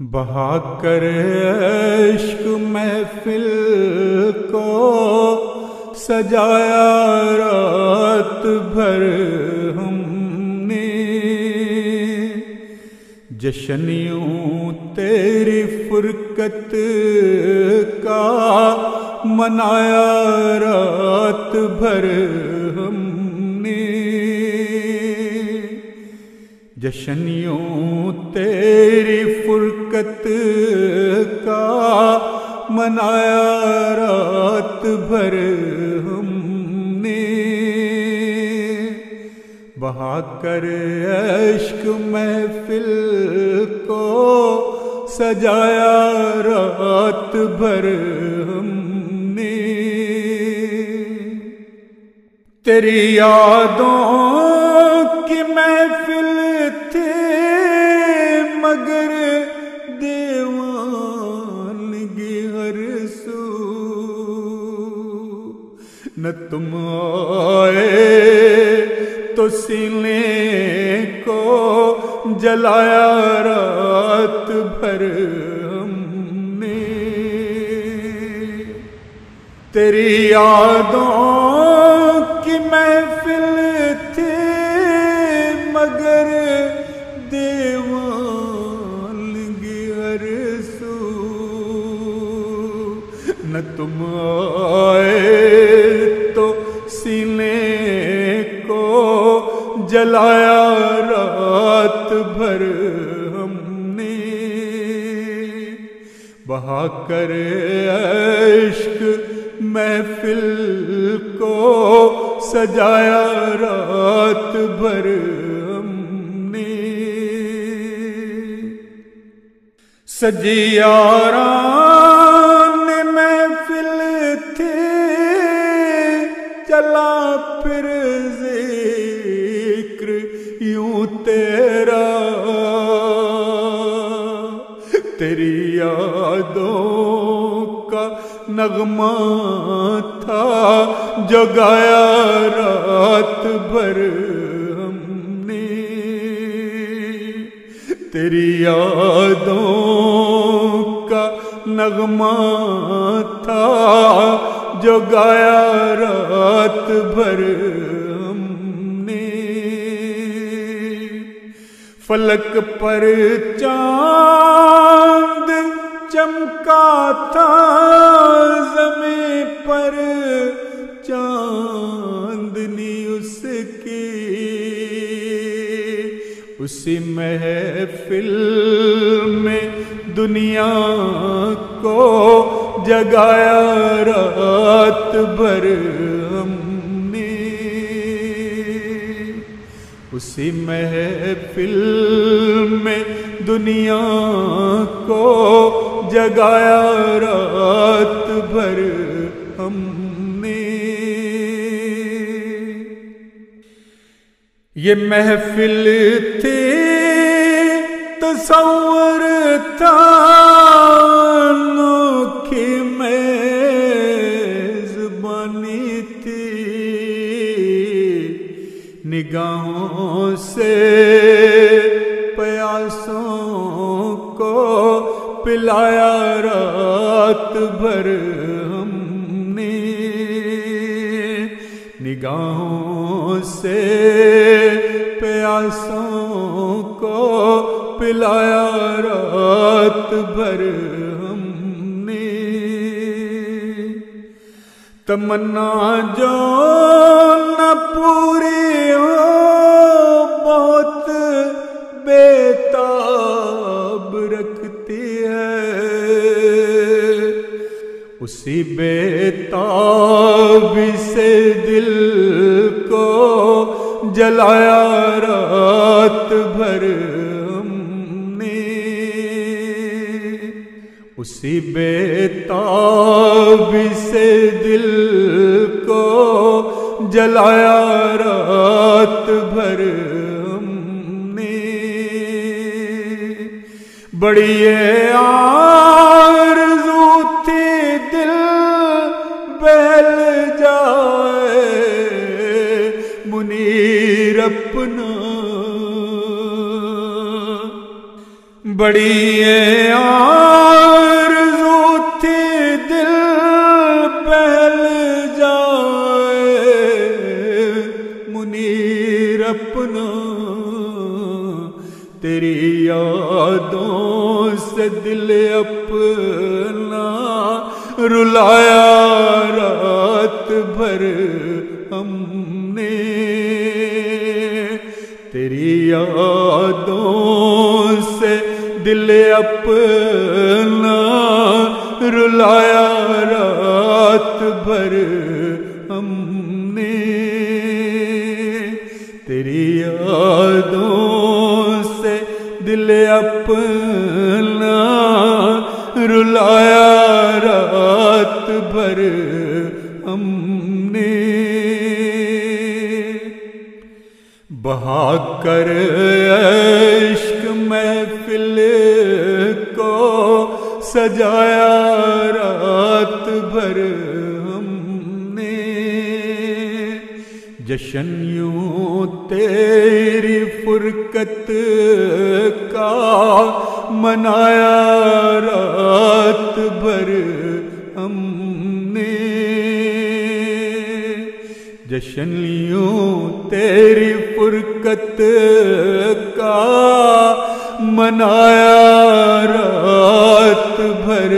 بہا کر عشق محفل کو سجایا رات بھر ہم نے، جشن یوں تیری فرقت کا منایا رات بھر ہم نے، جشن یوں تیری فرقت کا منایا رات بھر ہم نے، بہا کر عشق محفل کو سجایا رات بھر ہم نے، تیری یادوں کی محفل تھی مگر دیوانگی ہر سو، نہ تم آئے تو سینے کو جلایا رات بھر ہم نے، تیری یادوں کی محفل تھی مگر دیوانگی ہر سو، نہ تم آئے تو سینے کو جلایا رات بھر ہم نے، بہا کر عشق محفل کو سجایا رات بھر ہم نے، سجی یاران محفل تھی چلا پھر ذکر یوں تیرا، تیری یادوں کا نغمہ تھا جو گایا رات بھر ہم نے، تیری یادوں کا نغمہ تھا جو گایا رات بھر ہم نے، فلک پر چاند چمکا تھا زمین پر چاندنی اس کی، اسی محفل میں دنیا کو جگایا رات بھر ہم نے، اسی محفل میں دنیا کو جگایا رات بھر ہم نے، یہ محفل تھی تصور تھا انوکھی میزبانی تھی، نگاہوں سے پیاسوں کو پلایا رات بھر ہم نے، نگاہوں سے پیاسوں کو پلایا رات بھر ہم نے، تمنا جو نہ پوری ہو بہت بیتاب رکھتی ہے، اسی بیتابی سے دل کو جلایا رات بھر ہم نے، اسی بیتابی سے دل کو جلایا رات بھر ہم نے، بڑی آرزو تھی دل بہل جائے منیر اپنا، بڑی آرزو تھی دل بہل جائے منیر اپنا تیری یادوں سے دل اپنا رلایا رات بھر ہم نے تیری یادوں سے دل اپنا رلایا رات بھر ہم نے تیری یادوں سے دل اپنا رلایا رات بھر ہم نے بہا کر عشق محفل کو سجایا رات بھر ہم نے جشن یوں تیری فرقت کا منایا رات بھر ہم نے جشن یوں تیری فرقت کا منایا رات بھر